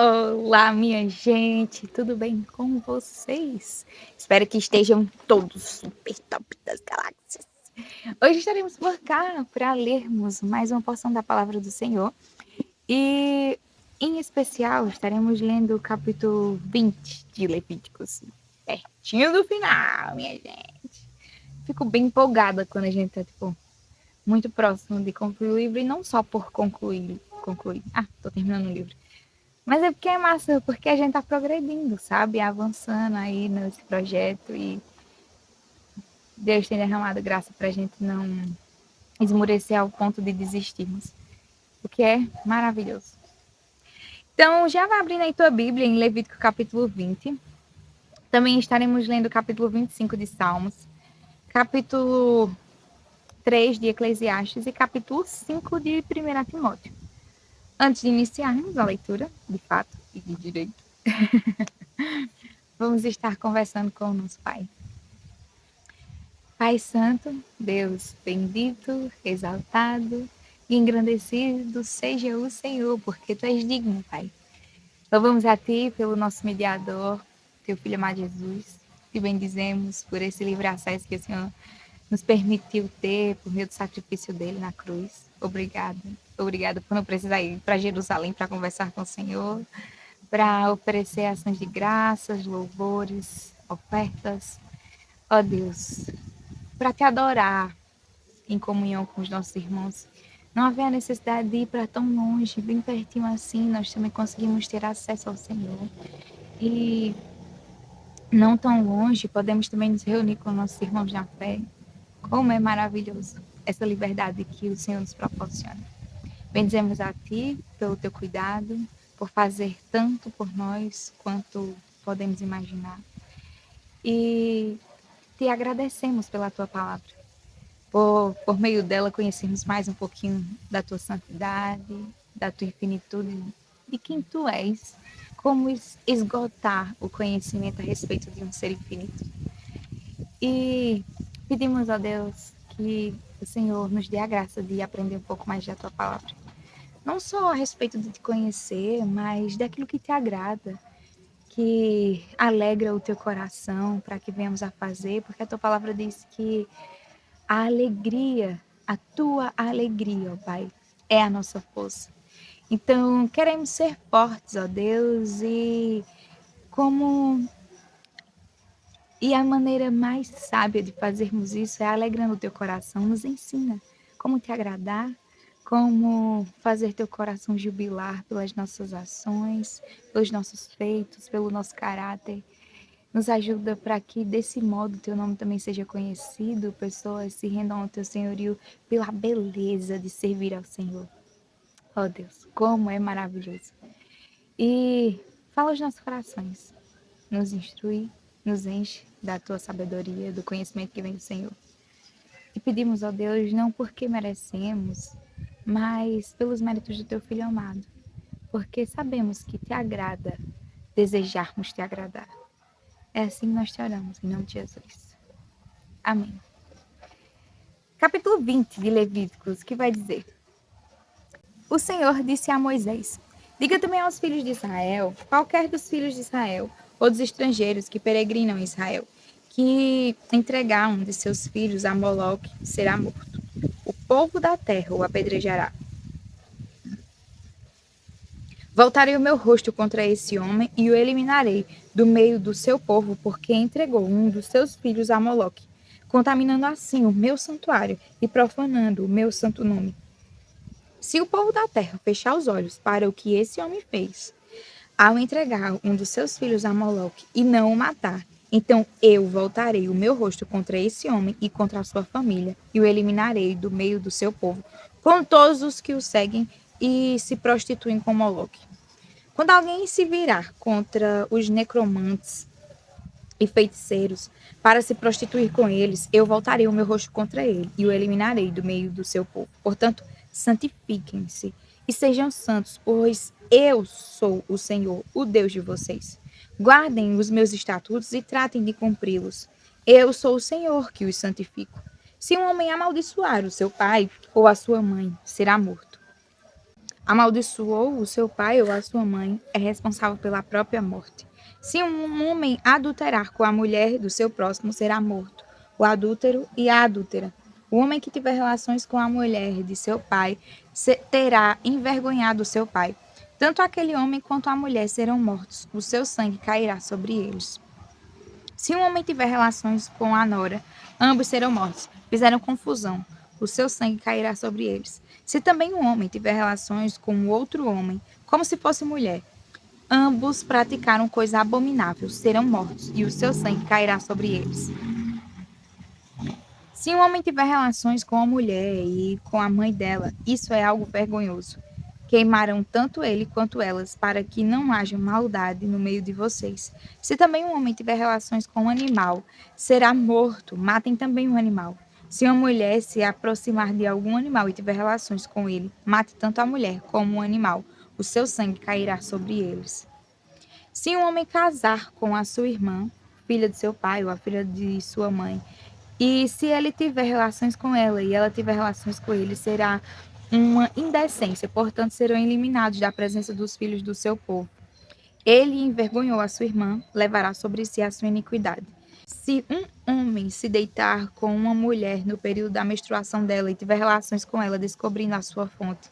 Olá, minha gente, tudo bem com vocês? Espero que estejam todos super top das galáxias. Hoje estaremos por cá para lermos mais uma porção da palavra do Senhor e, em especial, estaremos lendo o capítulo 20 de Levíticos, pertinho do final, minha gente. Fico bem empolgada quando a gente tá, muito próximo de concluir o livro e não só por concluir. Tô terminando o livro. Mas é porque é massa, porque a gente tá progredindo, sabe? Avançando aí nesse projeto e Deus tem derramado graça pra gente não esmurecer ao ponto de desistirmos, o que é maravilhoso. Então, já vai abrindo aí tua Bíblia em Levítico capítulo 20. Também estaremos lendo o capítulo 25 de Salmos, capítulo 3 de Eclesiastes e capítulo 5 de 1 Timóteo. Antes de iniciarmos a leitura, de fato e de direito, vamos estar conversando com o nosso Pai. Pai Santo, Deus bendito, exaltado e engrandecido seja o Senhor, porque Tu és digno, Pai. Louvamos a Ti pelo nosso mediador, Teu Filho amado Jesus. Te bendizemos por esse livre acesso que o Senhor nos permitiu ter por meio do sacrifício dele na cruz. Obrigada. Obrigada por não precisar ir para Jerusalém para conversar com o Senhor, para oferecer ações de graças, louvores, ofertas. Ó Deus, para te adorar em comunhão com os nossos irmãos. Não havia a necessidade de ir para tão longe, bem pertinho assim, nós também conseguimos ter acesso ao Senhor. E não tão longe, podemos também nos reunir com nossos irmãos na fé. Como é maravilhoso essa liberdade que o Senhor nos proporciona. Bendizemos a Ti pelo Teu cuidado, por fazer tanto por nós quanto podemos imaginar. E te agradecemos pela Tua palavra. Por meio dela conhecermos mais um pouquinho da tua santidade, da tua infinitude, de quem tu és, como esgotar o conhecimento a respeito de um ser infinito. E pedimos a Deus que o Senhor nos dê a graça de aprender um pouco mais da tua palavra. Não só a respeito de te conhecer, mas daquilo que te agrada, que alegra o teu coração para que venhamos a fazer, porque a tua palavra diz que a alegria, a tua alegria, ó Pai, é a nossa força. Então, queremos ser fortes, ó Deus, como e a maneira mais sábia de fazermos isso é alegrando o teu coração. Nos ensina como te agradar, como fazer teu coração jubilar pelas nossas ações, pelos nossos feitos, pelo nosso caráter. Nos ajuda para que desse modo teu nome também seja conhecido, pessoas se rendam ao teu senhorio pela beleza de servir ao Senhor. Oh Deus, como é maravilhoso. E fala aos nossos corações, nos instrui, nos enche da tua sabedoria, do conhecimento que vem do Senhor. E pedimos, ó Deus, não porque merecemos, mas pelos méritos do teu Filho amado, porque sabemos que te agrada desejarmos te agradar. É assim que nós te oramos, em nome de Jesus. Amém. Capítulo 20 de Levíticos, que vai dizer: O Senhor disse a Moisés: Diga também aos filhos de Israel, qualquer dos filhos de Israel, ou dos estrangeiros que peregrinam em Israel, que entregar um de seus filhos a Moloque será morto. O povo da terra o apedrejará. Voltarei o meu rosto contra esse homem e o eliminarei do meio do seu povo, porque entregou um dos seus filhos a Moloque, contaminando assim o meu santuário e profanando o meu santo nome. Se o povo da terra fechar os olhos para o que esse homem fez, ao entregar um dos seus filhos a Moloque e não o matar, então eu voltarei o meu rosto contra esse homem e contra a sua família, e o eliminarei do meio do seu povo, com todos os que o seguem e se prostituem com Moloque. Quando alguém se virar contra os necromantes e feiticeiros para se prostituir com eles, eu voltarei o meu rosto contra ele e o eliminarei do meio do seu povo. Portanto, santifiquem-se e sejam santos, pois eu sou o Senhor, o Deus de vocês. Guardem os meus estatutos e tratem de cumpri-los. Eu sou o Senhor que os santifico. Se um homem amaldiçoar o seu pai ou a sua mãe, será morto. amaldiçoou o seu pai ou a sua mãe, é responsável pela própria morte. Se um homem adulterar com a mulher do seu próximo, será morto, o adúltero e a adúltera. O homem que tiver relações com a mulher de seu pai terá envergonhado seu pai. Tanto aquele homem quanto a mulher serão mortos, o seu sangue cairá sobre eles. Se um homem tiver relações com a nora, ambos serão mortos. Fizeram confusão, o seu sangue cairá sobre eles. Se também um homem tiver relações com outro homem, como se fosse mulher, ambos praticaram coisa abominável, serão mortos, e o seu sangue cairá sobre eles. Se um homem tiver relações com a mulher e com a mãe dela, isso é algo vergonhoso. Queimarão tanto ele quanto elas, para que não haja maldade no meio de vocês. Se também um homem tiver relações com um animal, será morto. Matem também o animal. Se uma mulher se aproximar de algum animal e tiver relações com ele, mate tanto a mulher como o animal. O seu sangue cairá sobre eles. Se um homem casar com a sua irmã, filha de seu pai ou a filha de sua mãe, e se ele tiver relações com ela e ela tiver relações com ele, será uma indecência, portanto serão eliminados da presença dos filhos do seu povo. Ele envergonhou a sua irmã, levará sobre si a sua iniquidade. Se um homem se deitar com uma mulher no período da menstruação dela e tiver relações com ela, descobrindo a sua fonte,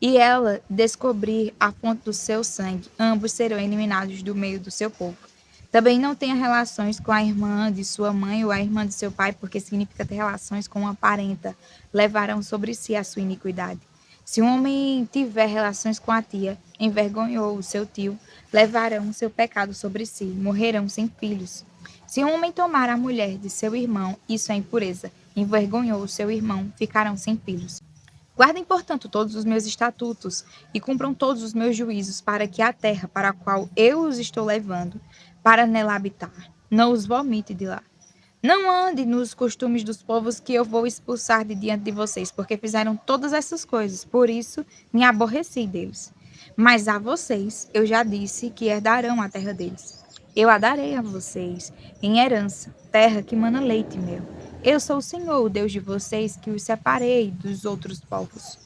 e ela descobrir a fonte do seu sangue, ambos serão eliminados do meio do seu povo. Também não tenha relações com a irmã de sua mãe ou a irmã de seu pai, porque significa ter relações com uma parenta, levarão sobre si a sua iniquidade. Se um homem tiver relações com a tia, envergonhou o seu tio, levarão o seu pecado sobre si, morrerão sem filhos. Se um homem tomar a mulher de seu irmão, isso é impureza, envergonhou o seu irmão, ficarão sem filhos. Guardem, portanto, todos os meus estatutos e cumpram todos os meus juízos, para que a terra para a qual eu os estou levando, para nela habitar, não os vomite de lá. Não ande nos costumes dos povos que eu vou expulsar de diante de vocês, porque fizeram todas essas coisas, por isso me aborreci deles. Mas a vocês eu já disse que herdarão a terra deles. Eu a darei a vocês em herança, terra que mana leite e mel. Eu sou o Senhor, o Deus de vocês, que os separei dos outros povos.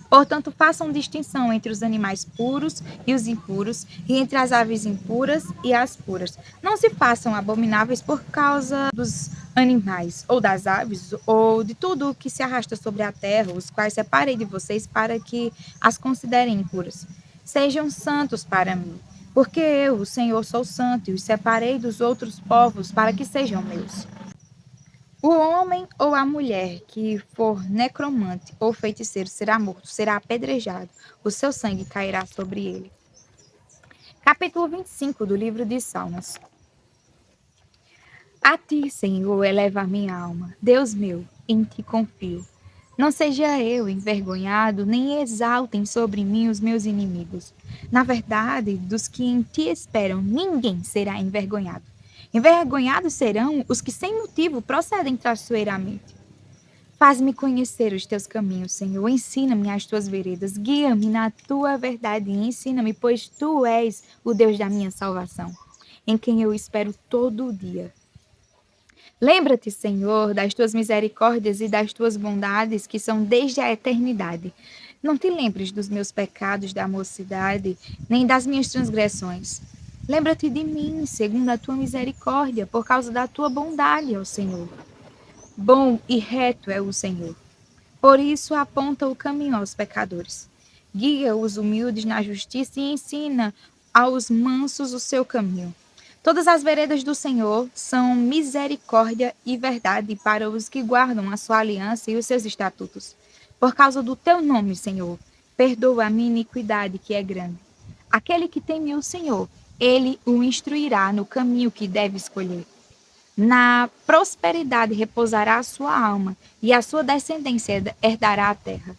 Portanto, façam distinção entre os animais puros e os impuros, e entre as aves impuras e as puras. Não se façam abomináveis por causa dos animais, ou das aves, ou de tudo o que se arrasta sobre a terra, os quais separei de vocês para que as considerem impuras. Sejam santos para mim, porque eu, o Senhor, sou santo, e os separei dos outros povos para que sejam meus. O homem ou a mulher que for necromante ou feiticeiro será morto, será apedrejado, o seu sangue cairá sobre ele. Capítulo 25 do livro de Salmos. A ti, Senhor, eleva a minha alma. Deus meu, em ti confio. Não seja eu envergonhado, nem exaltem sobre mim os meus inimigos. Na verdade, dos que em ti esperam, ninguém será envergonhado. Envergonhados serão os que sem motivo procedem traiçoeiramente. Faz-me conhecer os teus caminhos, Senhor. Ensina-me as tuas veredas. Guia-me na tua verdade e ensina-me, pois tu és o Deus da minha salvação, em quem eu espero todo o dia. Lembra-te, Senhor, das tuas misericórdias e das tuas bondades, que são desde a eternidade. Não te lembres dos meus pecados da mocidade, nem das minhas transgressões. Lembra-te de mim, segundo a tua misericórdia, por causa da tua bondade, ó Senhor. Bom e reto é o Senhor. Por isso aponta o caminho aos pecadores. Guia os humildes na justiça e ensina aos mansos o seu caminho. Todas as veredas do Senhor são misericórdia e verdade para os que guardam a sua aliança e os seus estatutos. Por causa do teu nome, Senhor, perdoa a minha iniquidade, que é grande. Aquele que teme o Senhor, ele o instruirá no caminho que deve escolher. Na prosperidade repousará a sua alma, e a sua descendência herdará a terra.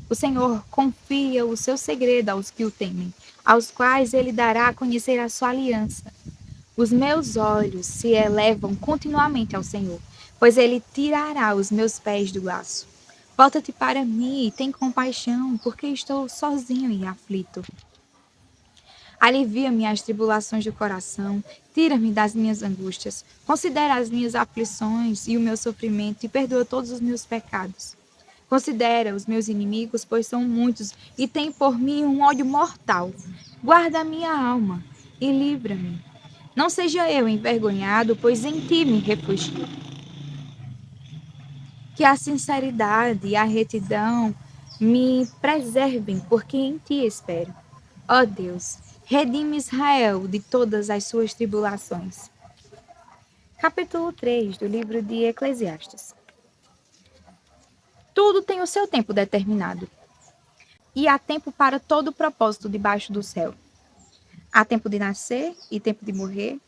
O Senhor confia o seu segredo aos que o temem, aos quais ele dará a conhecer a sua aliança. Os meus olhos se elevam continuamente ao Senhor, pois ele tirará os meus pés do laço. Volta-te para mim e tem compaixão, porque estou sozinho e aflito. Alivia-me as tribulações do coração, tira-me das minhas angústias, considera as minhas aflições e o meu sofrimento e perdoa todos os meus pecados. Considera os meus inimigos, pois são muitos, e tem por mim um ódio mortal. Guarda a minha alma e livra-me. Não seja eu envergonhado, pois em ti me refugio. Que a sinceridade e a retidão me preservem, porque em ti espero. Ó Deus, redime Israel de todas as suas tribulações. Capítulo 3 do livro de Eclesiastes. Tudo tem o seu tempo determinado, e há tempo para todo o propósito debaixo do céu. Há tempo de nascer e tempo de morrer,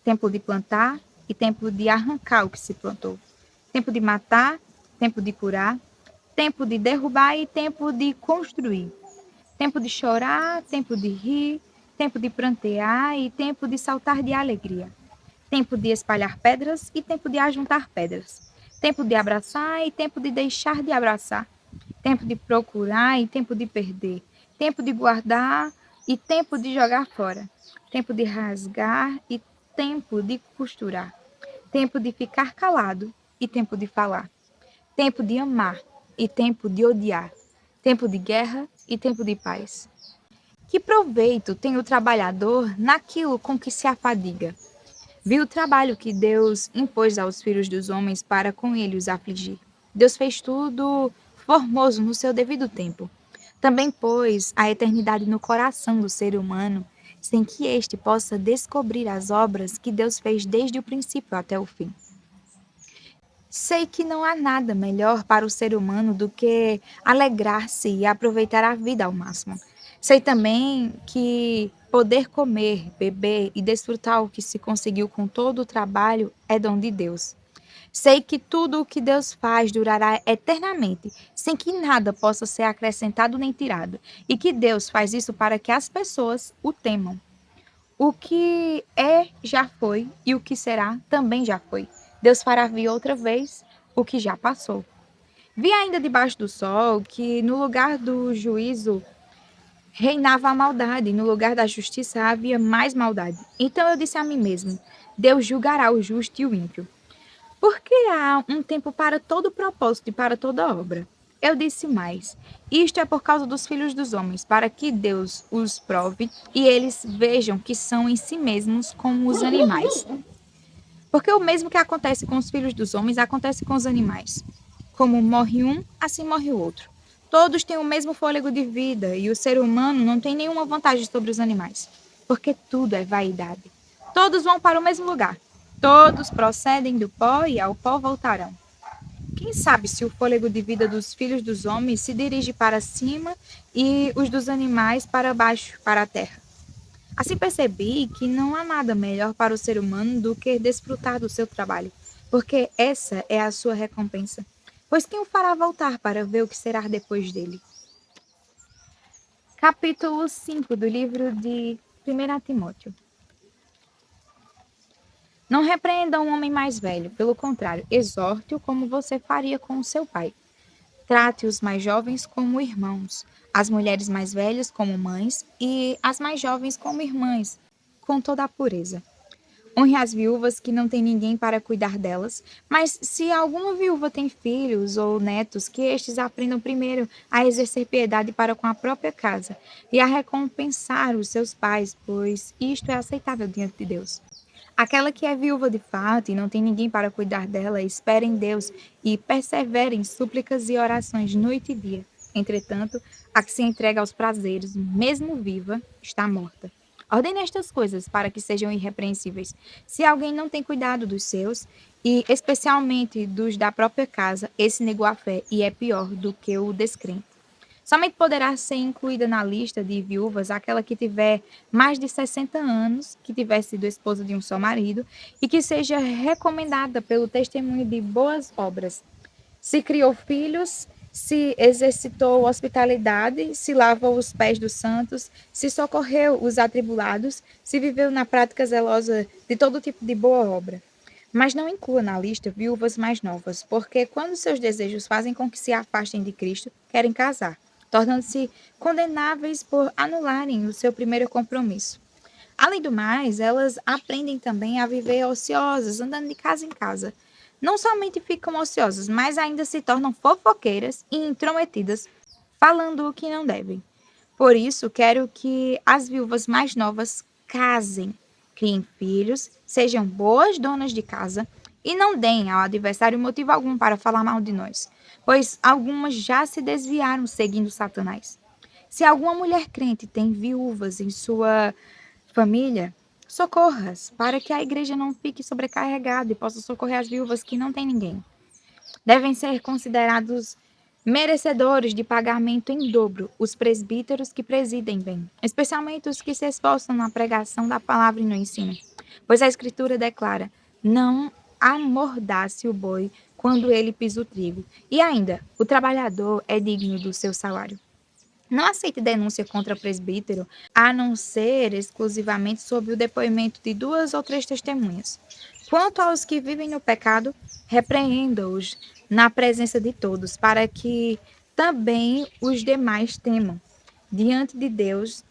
tempo de plantar e tempo de arrancar o que se plantou, tempo de matar, tempo de curar, tempo de derrubar e tempo de construir, tempo de chorar, tempo de rir, tempo de prantear e tempo de saltar de alegria, tempo de espalhar pedras e tempo de ajuntar pedras, tempo de abraçar e tempo de deixar de abraçar, tempo de procurar e tempo de perder, tempo de guardar e tempo de jogar fora, tempo de rasgar e tempo de costurar, tempo de ficar calado e tempo de falar, tempo de amar e tempo de odiar, tempo de guerra e tempo de paz. Que proveito tem o trabalhador naquilo com que se afadiga? Viu o trabalho que Deus impôs aos filhos dos homens para com ele os afligir. Deus fez tudo formoso no seu devido tempo. Também pôs a eternidade no coração do ser humano, sem que este possa descobrir as obras que Deus fez desde o princípio até o fim. Sei que não há nada melhor para o ser humano do que alegrar-se e aproveitar a vida ao máximo. Sei também que poder comer, beber e desfrutar o que se conseguiu com todo o trabalho é dom de Deus. Sei que tudo o que Deus faz durará eternamente, sem que nada possa ser acrescentado nem tirado, e que Deus faz isso para que as pessoas o temam. O que é, já foi, e o que será, também já foi. Deus fará vir outra vez o que já passou. Vi ainda debaixo do sol que no lugar do juízo reinava a maldade, e no lugar da justiça havia mais maldade. Então eu disse a mim mesmo: Deus julgará o justo e o ímpio. Porque há um tempo para todo propósito e para toda obra. Eu disse mais: isto é por causa dos filhos dos homens, para que Deus os prove e eles vejam que são em si mesmos como os animais. Porque o mesmo que acontece com os filhos dos homens acontece com os animais. Como morre um, assim morre o outro. Todos têm o mesmo fôlego de vida e o ser humano não tem nenhuma vantagem sobre os animais, porque tudo é vaidade. Todos vão para o mesmo lugar. Todos procedem do pó e ao pó voltarão. Quem sabe se o fôlego de vida dos filhos dos homens se dirige para cima e os dos animais para baixo, para a terra. Assim percebi que não há nada melhor para o ser humano do que desfrutar do seu trabalho, porque essa é a sua recompensa. Pois quem o fará voltar para ver o que será depois dele? Capítulo 5 do livro de 1 Timóteo. Não repreenda um homem mais velho, pelo contrário, exorte-o como você faria com o seu pai. Trate os mais jovens como irmãos, as mulheres mais velhas como mães e as mais jovens como irmãs, com toda a pureza. Honre as viúvas que não têm ninguém para cuidar delas, mas se alguma viúva tem filhos ou netos, que estes aprendam primeiro a exercer piedade para com a própria casa e a recompensar os seus pais, pois isto é aceitável diante de Deus. Aquela que é viúva de fato e não tem ninguém para cuidar dela, espera em Deus e persevera em súplicas e orações noite e dia. Entretanto, a que se entrega aos prazeres, mesmo viva, está morta. Ordene estas coisas para que sejam irrepreensíveis. Se alguém não tem cuidado dos seus, e especialmente dos da própria casa, esse negou a fé e é pior do que o descrente. Somente poderá ser incluída na lista de viúvas aquela que tiver mais de 60 anos, que tiver sido esposa de um só marido e que seja recomendada pelo testemunho de boas obras. Se criou filhos, se exercitou hospitalidade, se lavou os pés dos santos, se socorreu os atribulados, se viveu na prática zelosa de todo tipo de boa obra. Mas não inclua na lista viúvas mais novas, porque quando seus desejos fazem com que se afastem de Cristo, querem casar, tornando-se condenáveis por anularem o seu primeiro compromisso. Além do mais, elas aprendem também a viver ociosas, andando de casa em casa. não somente ficam ociosas, mas ainda se tornam fofoqueiras e intrometidas, falando o que não devem. Por isso, quero que as viúvas mais novas casem, criem filhos, sejam boas donas de casa e não deem ao adversário motivo algum para falar mal de nós, pois algumas já se desviaram seguindo Satanás. Se alguma mulher crente tem viúvas em sua família, socorras, para que a igreja não fique sobrecarregada e possa socorrer as viúvas que não têm ninguém. Devem ser considerados merecedores de pagamento em dobro os presbíteros que presidem bem, especialmente os que se esforçam na pregação da palavra e no ensino. Pois a Escritura declara: não amordace o boi quando ele pisa o trigo. E ainda, o trabalhador é digno do seu salário. Não aceite denúncia contra presbítero, a não ser exclusivamente sob o depoimento de 2 ou 3 testemunhas. Quanto aos que vivem no pecado, repreenda-os na presença de todos, para que também os demais temam diante de Deus,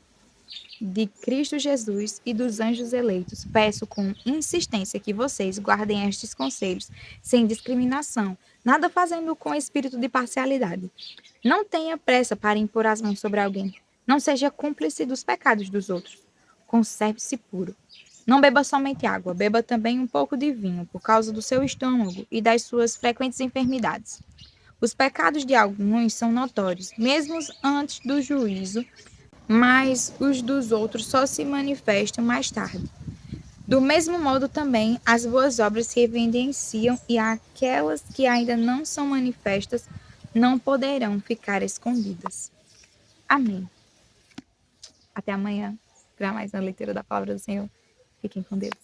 de Cristo Jesus e dos anjos eleitos. Peço com insistência que vocês guardem estes conselhos, sem discriminação, nada fazendo com espírito de parcialidade. Não tenha pressa para impor as mãos sobre alguém. Não seja cúmplice dos pecados dos outros. Conserve-se puro. Não beba somente água, beba também um pouco de vinho, por causa do seu estômago e das suas frequentes enfermidades. Os pecados de alguns são notórios, mesmo antes do juízo, mas os dos outros só se manifestam mais tarde. Do mesmo modo também, as boas obras se evidenciam e aquelas que ainda não são manifestas não poderão ficar escondidas. Amém. Até amanhã para mais uma leitura da palavra do Senhor. Fiquem com Deus.